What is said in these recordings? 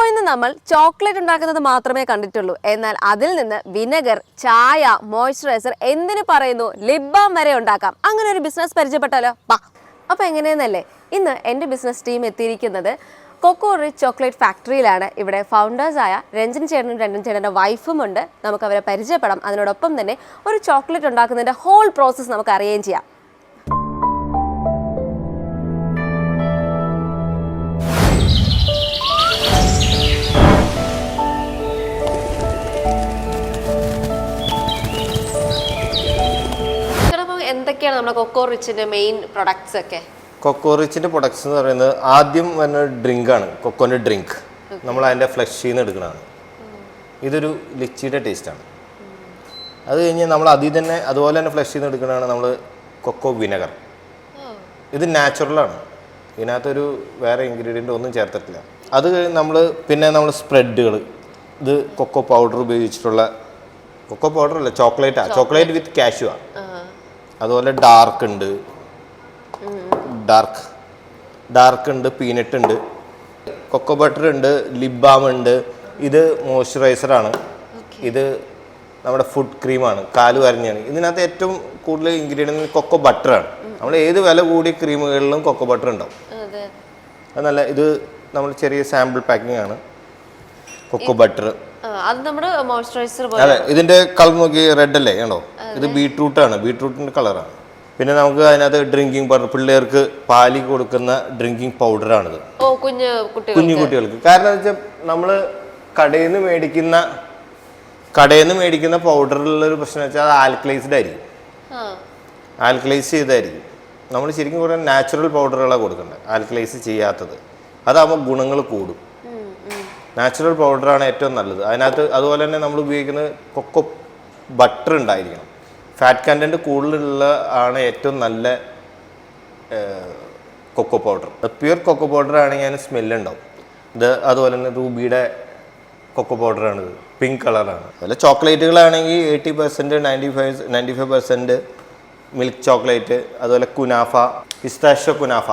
Cocoyl നിന്ന് നമ്മൾ chocolate ഉണ്ടാക്കുന്നത് മാത്രമേ കണ്ടിട്ടുള്ളൂ. എന്നാൽ അതിൽ നിന്ന് വിനെഗർ, ചായ, മോയ്സ്ചറൈസർ എന്തിനു പറയുന്നു ലിപ് ബാം വരെ ഉണ്ടാക്കാം. അങ്ങനെ ഒരു ബിസിനസ് പരിചയപ്പെട്ടാലോ? അപ്പോൾ എങ്ങനെയെന്നല്ലേ, ഇന്ന് എൻ്റെ ബിസിനസ് ടീം എത്തിയിരിക്കുന്നത് കൊക്കോ റിച്ച് ചോക്ലേറ്റ് ഫാക്ടറിയിലാണ്. ഇവിടെ ഫൗണ്ടേഴ്സായ രഞ്ജൻ ചേട്ടനും രഞ്ജൻ ചേട്ടൻ്റെ വൈഫും ഉണ്ട്. നമുക്ക് അവരെ പരിചയപ്പെടാം. അതിനോടൊപ്പം തന്നെ ഒരു ചോക്ലേറ്റ് ഉണ്ടാക്കുന്നതിൻ്റെ ഹോൾ പ്രോസസ്സ് നമുക്ക് അറിയുകയും ചെയ്യാം. എന്തൊക്കെയാണ് നമ്മുടെ കൊക്കോ റിച്ചിന്റെ മെയിൻ പ്രൊഡക്ട്സ് ഒക്കെ? കൊക്കോ റിച്ചിന്റെ പ്രൊഡക്ട്സ് എന്ന് പറയുന്നത് ആദ്യം വരുന്ന ഡ്രിങ്ക് ആണ്. കൊക്കോന്റെ ഡ്രിങ്ക് നമ്മൾ അതിന്റെ ഫ്ലഷിൽ നിന്ന് എടുക്കുന്നതാണ്. ഇതൊരു ലിച്ചിയുടെ ടേസ്റ്റ് ആണ്. അത് കഴിഞ്ഞ് നമ്മൾ അതിൽ തന്നെ അതുപോലെ തന്നെ ഫ്ലഷിൽ നിന്ന് എടുക്കുന്നതാണ് നമ്മൾ കൊക്കോ വിനെഗർ. ഇത് നാച്ചുറലാണ്. ഇതിനകത്തൊരു വേറെ ഇൻഗ്രീഡിയൻ്റ് ഒന്നും ചേർത്തിട്ടില്ല. അത് നമ്മൾ സ്പ്രെഡുകൾ, ഇത് കൊക്കോ പൗഡർ ഉപയോഗിച്ചിട്ടുള്ള, കൊക്കോ പൗഡർ അല്ല, ചോക്ലേറ്റ് വിത്ത് കാഷ്യൂ ആണ്. അതുപോലെ ഡാർക്ക് ഉണ്ട്, പീനട്ട് ഉണ്ട്, കൊക്കോ ബട്ടർ ഉണ്ട്, ലിപ് ബാം ഉണ്ട്. ഇത് മോയ്സ്ചറൈസറാണ്. ഇത് നമ്മുടെ ഫുഡ് ക്രീമാണ്, കാല് വരഞ്ഞാണ്. ഇതിനകത്ത് ഏറ്റവും കൂടുതൽ ഇൻഗ്രീഡിയൻറ്റ് കൊക്കോ ബട്ടറാണ്. നമ്മൾ ഏത് വില കൂടിയ ക്രീമുകളിലും കൊക്കോ ബട്ടർ ഉണ്ടാവും. അതല്ല, ഇത് നമ്മൾ ചെറിയ സാമ്പിൾ പാക്കിംഗ് ആണ് കൊക്കോ ബട്ടർ. അതെ, ഇതിന്റെ കളർ നോക്കി റെഡ് അല്ലേ കണ്ടോ? ഇത് ബീട്രൂട്ടിന്റെ കളറാണ്. പിന്നെ നമുക്ക് അതിനകത്ത് ഡ്രിങ്കിങ് പൗഡർ, പിള്ളേർക്ക് പാലി കൊടുക്കുന്ന ഡ്രിങ്കിങ് പൗഡറാണിത്, കുഞ്ഞു കുട്ടികൾക്ക്. കാരണം എന്താ വെച്ചാൽ നമ്മൾ കടയിൽ നിന്ന് മേടിക്കുന്ന പൗഡറിലുള്ളൊരു പ്രശ്നം വെച്ചാൽ അത് ആൽക്കലൈസ് ചെയ്തായിരിക്കും. നമ്മൾ ശരിക്കും കുറേ നാച്ചുറൽ പൗഡറുകളാണ് കൊടുക്കേണ്ടത്, ആൽക്കലൈസ് ചെയ്യാത്തത്. അതാകുമ്പോൾ ഗുണങ്ങൾ കൂടും. നാച്ചുറൽ പൗഡറാണ് ഏറ്റവും നല്ലത്. അതിനകത്ത് അതുപോലെ തന്നെ നമ്മൾ ഉപയോഗിക്കുന്നത് കൊക്കോ ബട്ടർ ഉണ്ടായിരിക്കണം. ഫാറ്റ് കണ്ടൻറ്റ് കൂടുതലുള്ള ആണ് ഏറ്റവും നല്ല cocoa powder. Pure cocoa powder ആണെങ്കിൽ അതിന് സ്മെല്ലുണ്ടാവും. ഇത് അതുപോലെ തന്നെ റൂബിയുടെ കൊക്കോ പൗഡറാണിത്, പിങ്ക് കളറാണ്. അതുപോലെ ചോക്ലേറ്റുകളാണെങ്കിൽ 80%, 95% മിൽക്ക് ചോക്ലേറ്റ്, അതുപോലെ കുനാഫ, പിസ്താഷ്യോ കുനാഫ,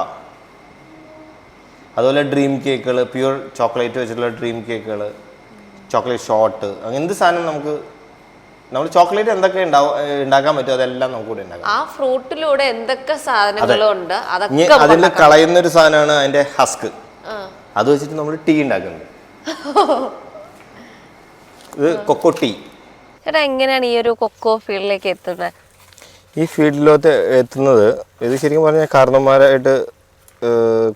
അതുപോലെ ഡ്രീം കേക്കുകൾ, പ്യുർ ചോക്ലേറ്റ് വെച്ചിട്ടുള്ള ഡ്രീം കേക്കുകൾ, ചോക്ലേറ്റ് ഷോട്ട്, അങ്ങനത്തെ സാധനം നമ്മൾ ചോക്ലേറ്റ് എന്തൊക്കെ ഉണ്ടാക്കാൻ പറ്റും അതെല്ലാം നമുക്ക് കൂടെ ഉണ്ടാക്കാം. ആ ഫ്രൂട്ടിലൂടെ എന്തൊക്കെ സാധനങ്ങളുണ്ട് അതിൽ കളയുന്ന ഒരു സാധനമാണ് അതിന്റെ ഹസ്ക്. അത് വെച്ചിട്ട് നമ്മൾ ടീ ഉണ്ടാക്കുന്നുണ്ട്. ഇത് കൊക്കോ ടീ. ചേട്ടാ, എങ്ങനെയാണ് ഈ ഒരു കൊക്കോ ഫീൽഡിലേക്ക് എത്തുന്നത്? ഈ ഫീൽഡിലോട്ട് എത്തുന്നത് ഇത് ശരിക്കും പറഞ്ഞാൽ കാരണന്മാരായിട്ട്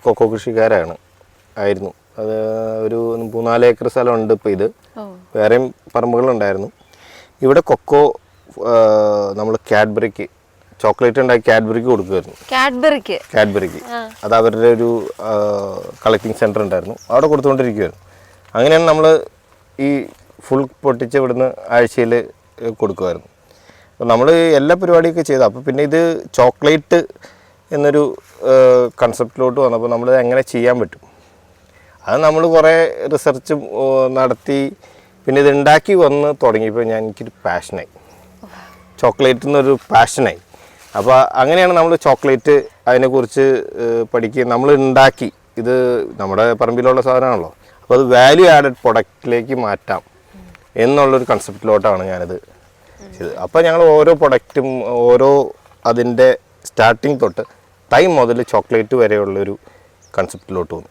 കൊക്കോ കൃഷിക്കാരായിരുന്നു. അത് ഒരു 3-4 ഏക്കർ സ്ഥലമുണ്ട് ഇപ്പോൾ. ഇത് വേറെയും പറമ്പുകളുണ്ടായിരുന്നു. ഇവിടെ കൊക്കോ നമ്മൾ കാഡ്ബറിക്ക് ചോക്ലേറ്റ് ഉണ്ടാക്കി കാഡ്ബറിക്ക് കൊടുക്കുമായിരുന്നു. കാഡ്ബറിക്ക് അത് അവരുടെ ഒരു കളക്ടിങ് സെൻറ്റർ ഉണ്ടായിരുന്നു, അവിടെ കൊടുത്തുകൊണ്ടിരിക്കുമായിരുന്നു. അങ്ങനെയാണ് നമ്മൾ ഈ ഫുൾ പൊട്ടിച്ച് ഇവിടുന്ന് ആഴ്ചയിൽ കൊടുക്കുമായിരുന്നു. അപ്പോൾ നമ്മൾ എല്ലാ പരിപാടിയൊക്കെ ചെയ്തു. അപ്പോൾ പിന്നെ ഇത് ചോക്ലേറ്റ് എന്നൊരു കൺസെപ്റ്റിലോട്ട് വന്നപ്പോൾ നമ്മളിത് എങ്ങനെ ചെയ്യാൻ പറ്റും, അത് നമ്മൾ കുറേ റിസർച്ച് നടത്തി പിന്നെ ഇത് ഉണ്ടാക്കി വന്ന് തുടങ്ങിയപ്പോൾ എനിക്കൊരു പാഷനായി, ചോക്ലേറ്റിൽ നിന്നൊരു പാഷനായി. അപ്പോൾ അങ്ങനെയാണ് നമ്മൾ ചോക്ലേറ്റ് അതിനെക്കുറിച്ച് പഠിക്കുകയും നമ്മൾ ഉണ്ടാക്കി. ഇത് നമ്മുടെ പറമ്പിലുള്ള സാധനമാണല്ലോ, അപ്പോൾ അത് വാല്യൂ ആഡഡ് പ്രൊഡക്റ്റിലേക്ക് മാറ്റാം എന്നുള്ളൊരു കൺസെപ്റ്റിലോട്ടാണ് ഞാനിത് ചെയ്തത്. അപ്പോൾ ഞങ്ങൾ ഓരോ പ്രൊഡക്റ്റും അതിൻ്റെ സ്റ്റാർട്ടിങ് തൊട്ട് ടൈം മുതൽ ചോക്ലേറ്റ് വരെയുള്ളൊരു കൺസെപ്റ്റിലോട്ട് വന്നു.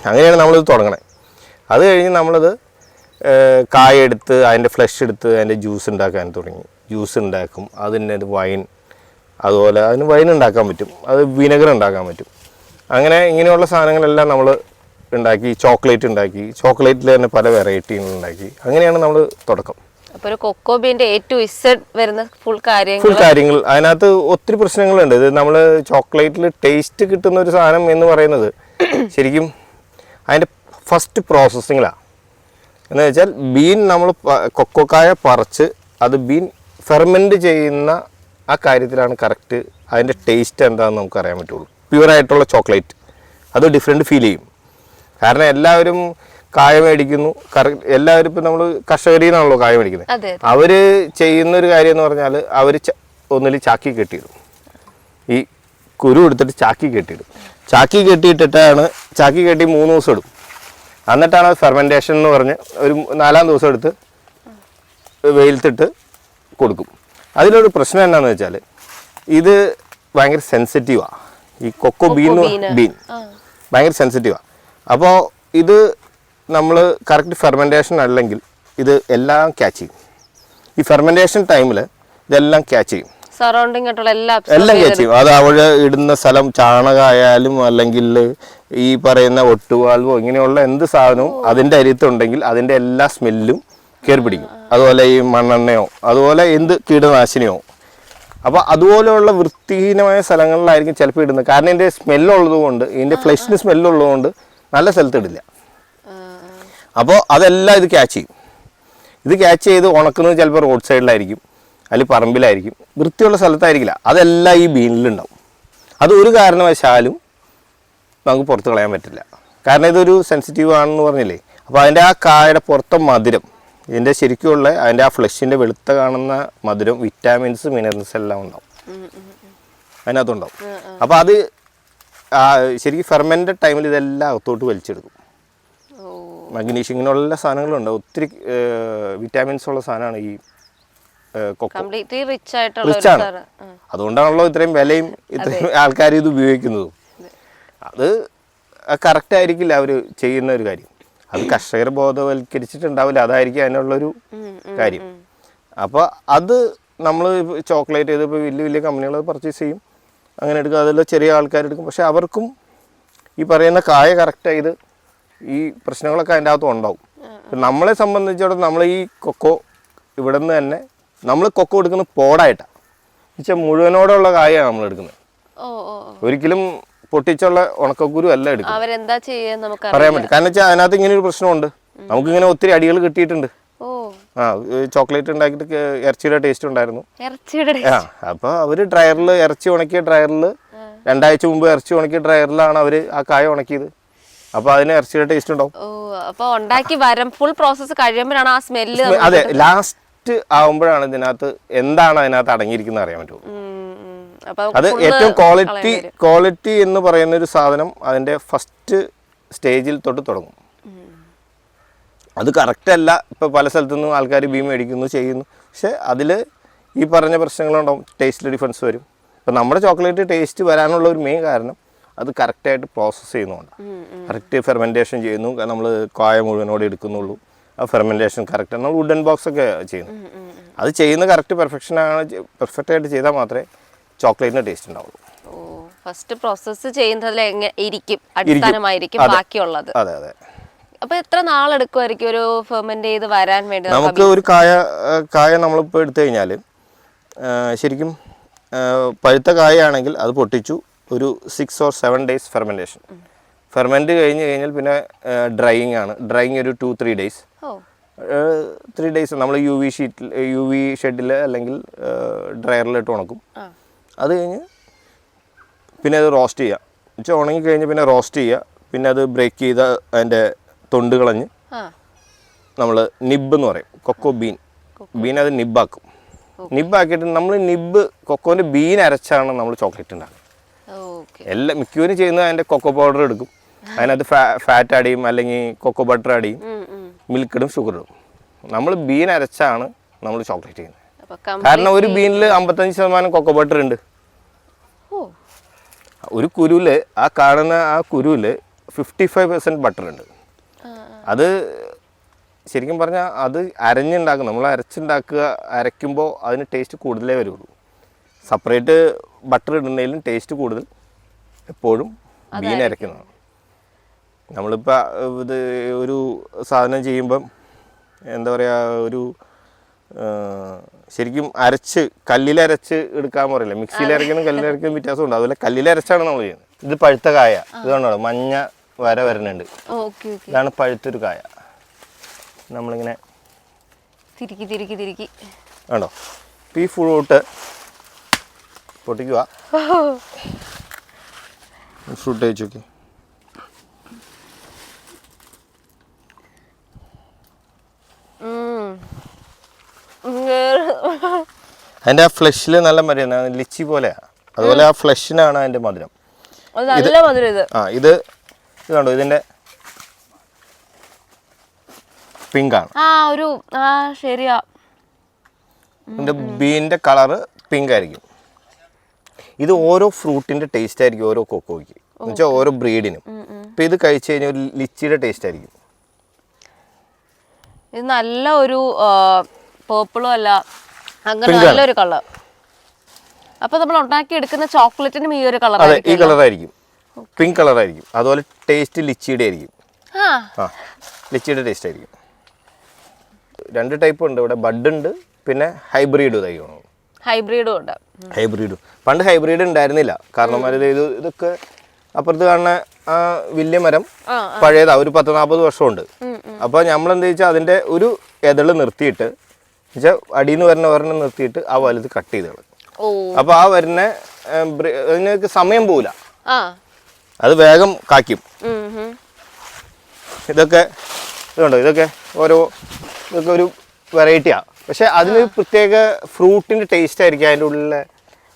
അങ്ങനെയാണ് നമ്മളിത് തുടങ്ങണേ. അത് കഴിഞ്ഞ് നമ്മളത് കായ എടുത്ത് അതിൻ്റെ ഫ്ലഷ് എടുത്ത് അതിൻ്റെ ജ്യൂസ് ഉണ്ടാക്കാൻ തുടങ്ങി. ജ്യൂസ് ഉണ്ടാക്കും, അതിൻ്റെ വൈൻ, അതുപോലെ അതിന് വൈൻ ഉണ്ടാക്കാൻ പറ്റും, അത് വിനെഗർ ഉണ്ടാക്കാൻ പറ്റും. അങ്ങനെ ഇങ്ങനെയുള്ള സാധനങ്ങളെല്ലാം നമ്മൾ ഉണ്ടാക്കി. ചോക്ലേറ്റിൽ തന്നെ പല വെറൈറ്റികളുണ്ടാക്കി. അങ്ങനെയാണ് നമ്മൾ തുടക്കം. അപ്പോൾ ഒരു കൊക്കോ ബീൻ്റെ A to Z വരുന്ന ഫുൾ കാര്യങ്ങൾ അതിനകത്ത് ഒത്തിരി പ്രശ്നങ്ങളുണ്ട്. ഇത് നമ്മൾ ചോക്ലേറ്റിൽ ടേസ്റ്റ് കിട്ടുന്ന ഒരു സാധനം എന്ന് പറയുന്നത് ശരിക്കും അതിൻ്റെ ഫസ്റ്റ് പ്രോസസ്സിങ്ങിലാണ്. എന്ന് വെച്ചാൽ ബീൻ നമ്മൾ കൊക്കോക്കായ പറിച്ച് അത് ബീൻ ഫെർമെൻറ്റ് ചെയ്യുന്ന ആ കാര്യത്തിലാണ് കറക്റ്റ് അതിൻ്റെ ടേസ്റ്റ് എന്താണെന്ന് നമുക്ക് അറിയാൻ പറ്റുള്ളൂ. പ്യുവറായിട്ടുള്ള ചോക്ലേറ്റ് അത് ഡിഫറെൻറ്റ് ഫീൽ ചെയ്യും. കാരണം എല്ലാവരും കായ മേടിക്കുന്നു, എല്ലാവരും ഇപ്പം നമ്മൾ കർഷകരിൽ നിന്നാണല്ലോ കായ മേടിക്കുന്നത്. അവർ ചെയ്യുന്നൊരു കാര്യം എന്ന് പറഞ്ഞാൽ അവർ ഒന്നിൽ ചാക്കി കെട്ടിയിടും. ഈ കുരു എടുത്തിട്ട് ചാക്കി കെട്ടിയിടും. ചാക്കി കെട്ടി 3 ദിവസം ഇടും. എന്നിട്ടാണ് ഫെർമെൻറ്റേഷൻ എന്ന് പറഞ്ഞ് ഒരു 4-ാം ദിവസം എടുത്ത് വെയിലത്തിട്ട് കൊടുക്കും. അതിലൊരു പ്രശ്നം എന്താണെന്ന് വെച്ചാൽ ഇത് ഭയങ്കര സെൻസിറ്റീവാണ്. ഈ കൊക്കോ ബീൻ ഭയങ്കര സെൻസിറ്റീവാണ്. അപ്പോൾ ഇത് നമ്മൾ കറക്റ്റ് ഫെർമെൻറ്റേഷൻ അല്ലെങ്കിൽ ഇത് എല്ലാം ക്യാച്ച് ചെയ്യും. ഈ ഫെർമെൻറ്റേഷൻ ടൈമിൽ ഇതെല്ലാം ക്യാച്ച് ചെയ്യും, സറൗണ്ടിങ് ആയിട്ടുള്ള എല്ലാം ക്യാച്ച് ചെയ്യും. അത് അവിടെ ഇടുന്ന സ്ഥലം ചാണകമായാലും അല്ലെങ്കിൽ ഈ പറയുന്ന ഒട്ടുവാൽവോ ഇങ്ങനെയുള്ള എന്ത് സാധനവും അതിൻ്റെ അരിയത്തുണ്ടെങ്കിൽ അതിൻ്റെ എല്ലാ സ്മെല്ലും കയറി പിടിക്കും. അതുപോലെ ഈ മണ്ണെണ്ണയോ അതുപോലെ എന്ത് കീടനാശിനിയോ. അപ്പോൾ അതുപോലെയുള്ള വൃത്തിഹീനമായ സ്ഥലങ്ങളിലായിരിക്കും ചിലപ്പോൾ ഇടുന്നത്. കാരണം ഇതിൻ്റെ സ്മെല്ലുള്ളത് കൊണ്ട്, ഇതിൻ്റെ ഫ്ലഷിന് സ്മെല്ലുള്ളത് കൊണ്ട് നല്ല സ്ഥലത്ത് ഇടില്ല. അപ്പോൾ അതെല്ലാം ഇത് ക്യാച്ച് ചെയ്യും. ഇത് ക്യാച്ച് ചെയ്ത് ഉണക്കുന്നത് ചിലപ്പോൾ റോഡ് സൈഡിലായിരിക്കും, അല്ലെങ്കിൽ പറമ്പിലായിരിക്കും, വൃത്തിയുള്ള സ്ഥലത്തായിരിക്കില്ല. അതെല്ലാം ഈ ബീനിലുണ്ടാവും. അത് ഒരു കാരണവശാലും നമുക്ക് പുറത്ത് കളയാൻ പറ്റില്ല. കാരണം ഇതൊരു സെൻസിറ്റീവ് ആണെന്ന് പറഞ്ഞില്ലേ. അപ്പോൾ അതിൻ്റെ ആ കായയുടെ പുറത്തെ മധുരം, ഇതിൻ്റെ ശരിക്കുള്ള അതിൻ്റെ ആ ഫ്ലഷിൻ്റെ വെളുത്ത കാണുന്ന മധുരം, വിറ്റാമിൻസ്, മിനറൽസ് എല്ലാം ഉണ്ടാവും, അതിനകത്തുണ്ടാവും. അപ്പോൾ അത് ശരിക്കും ഫെർമെൻറ്റഡ് ടൈമിൽ ഇതെല്ലാം അകത്തോട്ട് വലിച്ചെടുക്കും. മഗ്നീഷ്യം ഇങ്ങനെയുള്ള സാധനങ്ങളുണ്ട്, ഒത്തിരി വിറ്റാമിൻസ് ഉള്ള സാധനമാണ് ഈ കൊക്കോ. റിച്ചാണ്. അതുകൊണ്ടാണല്ലോ ഇത്രയും വിലയും ഇത്രയും ആൾക്കാർ ഇത് ഉപയോഗിക്കുന്നതും. അത് കറക്റ്റ് ആയിരിക്കില്ല അവർ ചെയ്യുന്ന ഒരു കാര്യം. അത് കർഷകരെ ബോധവൽക്കരിച്ചിട്ടുണ്ടാവില്ല, അതായിരിക്കും അതിനുള്ളൊരു കാര്യം. അപ്പോൾ അത് നമ്മൾ ചോക്ലേറ്റ് ചെയ്തപ്പോൾ വലിയ വലിയ കമ്പനികൾ പർച്ചേസ് ചെയ്യും, അങ്ങനെ എടുക്കും. അതിൽ ചെറിയ ആൾക്കാരെടുക്കും. പക്ഷെ അവർക്കും ഈ പറയുന്ന കായ കറക്റ്റായത് ഈ പ്രശ്നങ്ങളൊക്കെ അതിൻ്റെ അകത്തും ഉണ്ടാവും. നമ്മളെ സംബന്ധിച്ചിടത്തോളം നമ്മൾ ഈ കൊക്കോ ഇവിടെ നിന്ന് തന്നെ നമ്മൾ കൊക്കോ എടുക്കുന്നത് പോടായിട്ടാണ്. എന്നുവെച്ചാൽ മുഴുവനോടുള്ള കായാണ് നമ്മൾ എടുക്കുന്നത്. ഒരിക്കലും പൊട്ടിച്ചുള്ള ഉണക്കക്കുരു അല്ല എടുക്കുന്നത്. പറയാൻ പറ്റും. കാരണം വെച്ചാൽ അതിനകത്ത് ഇങ്ങനെ ഒരു പ്രശ്നമുണ്ട്. നമുക്കിങ്ങനെ ഒത്തിരി അടികൾ കിട്ടിയിട്ടുണ്ട്. ചോക്ലേറ്റ് ഉണ്ടാക്കിയിട്ട് ഇറച്ചിയുടെ ടേസ്റ്റ് ഉണ്ടായിരുന്നു. അപ്പോൾ അവർ ഡ്രയറിൽ ഇറച്ചി ഉണക്കിയ ഡ്രയറിൽ 2 ആഴ്ച മുമ്പ് ഇറച്ചി ഉണക്കിയ ഡ്രയറിലാണ് അവർ ആ കായ ഉണക്കിയത്. അപ്പോൾ അതിന് ഇറച്ചിയുടെ ടേസ്റ്റ് ഉണ്ടാവും. ഫുൾ പ്രോസസ് കഴിയുമ്പോഴാണ് ആ സ്മെല്ല്. അതെ, ലാസ്റ്റ് ആവുമ്പോഴാണ് ഇതിനകത്ത് എന്താണ് അതിനകത്ത് അടങ്ങിയിരിക്കുന്നത് അറിയാൻ പറ്റുമോ. അത് ഏറ്റവും ക്വാളിറ്റി എന്ന് പറയുന്ന ഒരു സാധനം അതിൻ്റെ ഫസ്റ്റ് സ്റ്റേജിൽ തൊട്ട് തുടങ്ങും. അത് കറക്റ്റ് അല്ല. ഇപ്പോൾ പല സ്ഥലത്തു നിന്നും ആൾക്കാർ ബീം മേടിക്കുന്നു, ചെയ്യുന്നു. പക്ഷെ അതിൽ ഈ പറഞ്ഞ പ്രശ്നങ്ങളുണ്ടാവും, ടേസ്റ്റിൽ ഡിഫറൻസ് വരും. ഇപ്പം നമ്മുടെ ചോക്ലേറ്റ് ടേസ്റ്റ് വരാനുള്ള ഒരു മെയിൻ കാരണം അത് കറക്റ്റായിട്ട് പ്രോസസ്സ് ചെയ്യുന്നതുകൊണ്ട്. കറക്റ്റ് ഫെർമെൻറ്റേഷൻ ചെയ്യുന്നു. നമ്മൾ കായ മുഴുവനോടെ എടുക്കുന്നുള്ളൂ. ആ ഫെർമെൻറ്റേഷൻ കറക്റ്റ് നമ്മൾ വുഡൻ ബോക്സ് ഒക്കെ ചെയ്യുന്നു. അത് ചെയ്യുന്ന കറക്റ്റ് പെർഫെക്റ്റായിട്ട് ചെയ്താൽ മാത്രമേ ചോക്ലേറ്റിന് ടേസ്റ്റ് ഉണ്ടാവുള്ളൂ. ഫസ്റ്റ് പ്രോസസ്സ് ചെയ്യുന്നതിൽ അടിസ്ഥാനമായിരിക്കും ബാക്കിയുള്ളത്. അതെ അതെ. അപ്പോൾ എത്ര നാളെടുക്കുമായിരിക്കും ഒരു ഫെർമെന്റ് ചെയ്ത് വരാൻ വേണ്ടി? നമുക്ക് ഒരു കായ നമ്മളിപ്പോൾ എടുത്തു കഴിഞ്ഞാൽ ശരിക്കും പഴുത്ത കായയാണെങ്കിൽ അത് പൊട്ടിച്ചു ഒരു 6 or 7 days ഫെർമെൻറ്റേഷൻ. ഫെർമെൻറ്റ് കഴിഞ്ഞാൽ പിന്നെ ഡ്രൈയിങ് ആണ്. ഡ്രൈയിങ് ഒരു 2-3 days. 3 days നമ്മൾ യു വി ഷെഡിൽ അല്ലെങ്കിൽ ഡ്രയറിലിട്ട് ഉണക്കും. അത് കഴിഞ്ഞ് പിന്നെ അത് റോസ്റ്റ് ചെയ്യുക. എന്നുവെച്ചാൽ ഉണങ്ങി കഴിഞ്ഞ് പിന്നെ റോസ്റ്റ് ചെയ്യുക. പിന്നെ അത് ബ്രേക്ക് ചെയ്ത് അതിൻ്റെ തൊണ്ട് കളഞ്ഞ് നമ്മൾ നിബ് എന്ന് പറയും, കൊക്കോ ബീൻ അത് നിബാക്കും. നിബാക്കിയിട്ട് നമ്മൾ കൊക്കോൻ്റെ ബീൻ അരച്ചാണ് നമ്മൾ ചോക്ലേറ്റ് ഉണ്ടാക്കുന്നത്. മിക്കവരും ചെയ്യുന്നത് അതിൻ്റെ കൊക്കോ പൗഡർ എടുക്കും, അതിനകത്ത് ഫാറ്റ് ആഡ് ചെയ്യും, അല്ലെങ്കിൽ കൊക്കോ ബട്ടർ ആഡ് ചെയ്യും, മിൽക്ക് ഇടും, ഷുഗർ ഇടും. നമ്മൾ ബീൻ അരച്ചാണ് നമ്മൾ ചോക്ലേറ്റ് ചെയ്യുന്നത്. കാരണം ഒരു ബീനിൽ 55% കൊക്കോ ബട്ടർ ഉണ്ട്. ഒരു കുരുവിൽ കാണുന്ന കുരുവിൽ 55% ബട്ടർ ഉണ്ട്. അത് ശരിക്കും പറഞ്ഞാൽ അത് അരഞ്ഞുണ്ടാക്കും. നമ്മൾ അരയ്ക്കുമ്പോൾ അതിന് ടേസ്റ്റ് കൂടുതലേ വരുള്ളൂ. സെപ്പറേറ്റ് ബട്ടർ ഇടുന്നതിലും ടേസ്റ്റ് കൂടുതൽ എപ്പോഴും ബീൻ അരയ്ക്കുന്നതാണ്. നമ്മളിപ്പോൾ ഇത് ഒരു സാധനം ചെയ്യുമ്പം എന്താ പറയുക, ഒരു ശരിക്കും കല്ലിലരച്ച് എടുക്കാൻ പറയില്ല. മിക്സിയിലരയ്ക്കണം കല്ലിലരയ്ക്കണം വ്യത്യാസമുണ്ട്. അതുപോലെ കല്ലിലരച്ചാണ് നമ്മൾ ചെയ്യുന്നത്. ഇത് പഴുത്ത കായ, ഇത് കണ്ടോ മഞ്ഞ വര വരുന്നുണ്ട്. ഇതാണ് പഴുത്തൊരു കായ. നമ്മളിങ്ങനെ തിരിക്കി കണ്ടോ. ഈ ഫ്രൂട്ട് പൊട്ടിക്കുക. ഫ്രൂട്ട് കഴിച്ചു നോക്കി. അതിൻ്റെ ആ ഫ്ലഷിൽ നല്ല മധുരം, ലിച്ചി പോലെയാണ്. അതുപോലെ ആ ഫ്ലഷിനാണ് അതിൻ്റെ മധുരം. ഇത് കണ്ടോ, ഇതിൻ്റെ പിങ്ക് ആണ്. ശരിയാ. ഇതിന്റെ ബീന്റെ കളറ് പിങ്ക് ആയിരിക്കും. ഇത് ഓരോ ഫ്രൂട്ടിന്റെ ടേസ്റ്റ് ആയിരിക്കും ഓരോ കൊക്കോയ്ക്ക്, എന്നുവെച്ചാൽ ഓരോ ബ്രീഡിനും. ഇപ്പൊ ഇത് കഴിച്ചു കഴിഞ്ഞാൽ ഒരു ലിച്ചിയുടെ ടേസ്റ്റ് ആയിരിക്കും. ഇത് നല്ല ഒരു പേർപ്പിളും അല്ല, അങ്ങനെ നല്ലൊരു കളർ. അപ്പൊ നമ്മൾ ഉണ്ടാക്കി എടുക്കുന്ന ചോക്ലേറ്റിനും ഈ ഒരു കളർ. അതെ, ഈ കളറായിരിക്കും, പിങ്ക് കളറായിരിക്കും. അതുപോലെ ടേസ്റ്റ് ലിച്ചിയുടെ ആയിരിക്കും. ലിച്ചിയുടെ ടേസ്റ്റ് ആയിരിക്കും. 2 ടൈപ്പ് ഉണ്ട് ഇവിടെ, ബഡ് ഉണ്ട്, പിന്നെ ഹൈബ്രിഡ് തൈകളും. ഹൈബ്രിഡും ഉണ്ട്. ഹൈബ്രിഡും പണ്ട് ഹൈബ്രിഡ് ഉണ്ടായിരുന്നില്ല. കാരണം ഇതൊക്കെ അപ്പുറത്ത് കാണുന്ന വലിയ മരം പഴയതാ, ഒരു 10-40 വർഷമുണ്ട്. അപ്പോൾ നമ്മളെന്താ വെച്ചാൽ അതിന്റെ ഒരു എതള് നിർത്തിയിട്ട് വെച്ചാൽ അടിയിൽ നിന്ന് വരുന്ന നിർത്തിയിട്ട് ആ വലുത് കട്ട് ചെയ്ത് കളയും. അപ്പൊ ആ വരുന്ന അതിനൊക്കെ സമയം പോവില്ല, അത് വേഗം കായ്ക്കും. ഇതൊക്കെ ഇതുണ്ടോ, ഇതൊക്കെ ഒരു വെറൈറ്റിയാ. പക്ഷെ അതിനൊരു പ്രത്യേക ഫ്രൂട്ടിന്റെ ടേസ്റ്റ് ആയിരിക്കും അതിൻ്റെ ഉള്ളിലെ.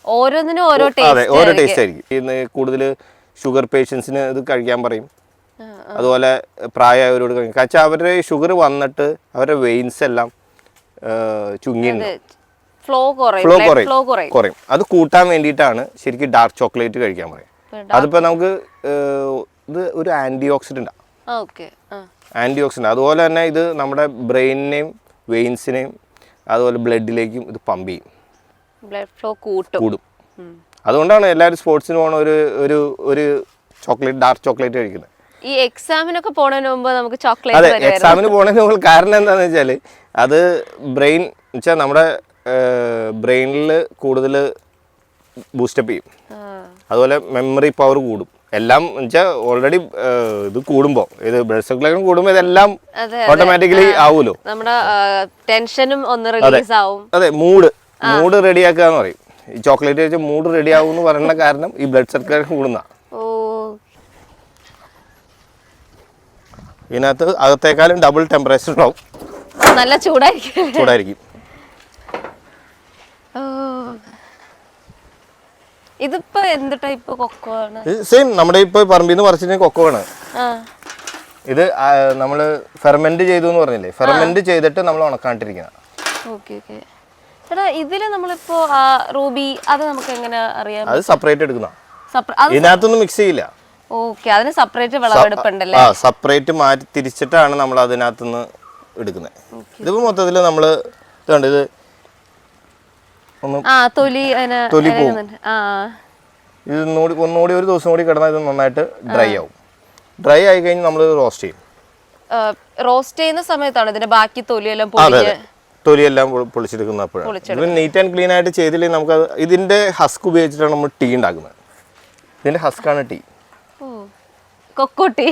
ഓരോന്നിനും ഓരോ ടേസ്റ്റ് ആയിരിക്കും. ഇന്ന് കൂടുതൽ ഷുഗർ പേഷ്യൻസിന് ഇത് കഴിക്കാൻ പറയും. അതുപോലെ പ്രായമായവരോട് കഴിക്കും. കാരണം അവരുടെ ഷുഗർ വന്നിട്ട് അവരുടെ വെയിൻസ് എല്ലാം ചുങ്ങിയുണ്ട്, ഫ്ലോ കുറയും. അത് കൂട്ടാൻ വേണ്ടിയിട്ടാണ് ശരിക്കും ഡാർക്ക് ചോക്ലേറ്റ് കഴിക്കാൻ പറയും. അതിപ്പോ നമുക്ക് ഇത് ഒരു ആന്റി ഓക്സിഡന്റ്. അതുപോലെ തന്നെ ഇത് നമ്മുടെ ബ്രെയിനിനെയും വെയിൻസിനെയും അതുപോലെ ബ്ലഡിലേക്കും ഇത് പമ്പ് ചെയ്യും, ബ്ലഡ് ഫ്ലോ കൂടും. അതുകൊണ്ടാണ് എല്ലാവരും സ്പോർട്സിന് പോകണ ഒരു ചോക്ലേറ്റ്, ഡാർക്ക് ചോക്ലേറ്റ് കഴിക്കുന്നത്. ഈ എക്സാമിനൊക്കെ പോണതിന് മുമ്പ് നമുക്ക് ചോക്ലേറ്റ്. അതെ, എക്സാമിന് പോണതിന് മുമ്പ്. കാരണം എന്താണെന്ന് വെച്ചാൽ അത് ബ്രെയിൻ വെച്ചാൽ നമ്മുടെ ബ്രെയിനിൽ കൂടുതൽ ബൂസ്റ്റപ്പ് ചെയ്യും. അതുപോലെ മെമ്മറി പവർ കൂടും. എല്ലാം വെച്ചാൽ ഓൾറെഡി ഇത് കൂടുമ്പോൾ, ഇത് ബ്ലഡ് സർക്കുലേഷൻ കൂടുമ്പോൾ ഇതെല്ലാം ഓട്ടോമാറ്റിക്കലി ആവുമല്ലോ. നമ്മുടെ ടെൻഷനും ഒന്ന് റിലീസ് ആവും. അതെ, മൂഡ് റെഡിയാക്കുക എന്ന് പറയും. ഈ ചോക്ലേറ്റ് കഴിച്ചാൽ മൂഡ് റെഡി ആവും എന്ന് പറയുന്ന കാരണം ഈ ബ്ലഡ് സർക്കുലേഷൻ കൂടുന്ന. ഇതിനകത്ത് അകത്തേക്കാളും ഡബിൾ ടെമ്പറേച്ചർ ഉണ്ടാവും, നല്ല ചൂടായിരിക്കും. ഇതിപ്പോ എന്ത് ടൈപ്പ് കൊക്കോ ആണ്? സെയിം നമ്മുടെ ഇപ്പൊ പറമ്പിൽ നിന്ന് പറിച്ചിട്ട് കൊക്കോ ആണ്. ഇത് നമ്മള് ഫെർമെന്റ് ചെയ്തു എന്ന് പറഞ്ഞില്ലേ, ഫെർമെന്റ് ചെയ്തിട്ട് നമ്മൾ ഉണക്കാണ്ടിരിക്കണം. ഇതില് നമ്മളിപ്പോ റൂബി അത് നമുക്ക് എങ്ങനെ അറിയാം? അത് സെപ്പറേറ്റ് എടുക്കുന്ന, ഇതിനകത്തൊന്നും മിക്സ് ചെയ്യില്ല. അതിന് സെപ്പറേറ്റ് വിളവെടുപ്പുണ്ടല്ലേ? സെപ്പറേറ്റ് മാറ്റി തിരിച്ചിട്ടാണ് നമ്മൾ അതിനകത്തുനിന്ന് എടുക്കുന്നത്. ഇതിപ്പോ മൊത്തത്തില് നമ്മള് ഇത് തൊലി പോകും. ഇത് ഒന്നുകൂടി ഒരു ദിവസം കൂടി കിടന്നാൽ ഇത് നന്നായിട്ട് ഡ്രൈ ആവും. ഡ്രൈ ആയി കഴിഞ്ഞ് നമ്മൾ റോസ്റ്റ് ചെയ്യും. റോസ്റ്റ് ചെയ്യുന്ന സമയത്താണ് ഇതിന്റെ ബാക്കി തൊലിയെല്ലാം പൊളിച്ചെടുക്കുന്നപ്പോഴാണ്. നീറ്റ് ആൻഡ് ക്ലീൻ ആയിട്ട് ചെയ്തില്ലെങ്കിൽ നമുക്ക് ഇതിന്റെ ഹസ്ക് ഉപയോഗിച്ചിട്ടാണ് നമ്മൾ ടീ ഉണ്ടാക്കുന്നത്. ഇതിന്റെ ഹസ്കാണ് ടീ, കൊക്കോ ടീ.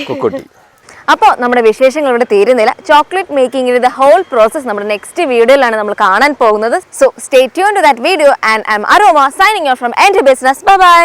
അപ്പോൾ നമ്മുടെ വിശേഷങ്ങൾ ഇവിടെ തീരുന്നില്ല. ചോക്ലേറ്റ് മേക്കിംഗിന്റെ ദ ഹോൾ പ്രോസസ് നമ്മുടെ നെക്സ്റ്റ് വീഡിയോയിലാണ് നമ്മൾ കാണാൻ പോകുന്നത്. So stay tune to that video and I am Aroma signing off from end business. Bye by.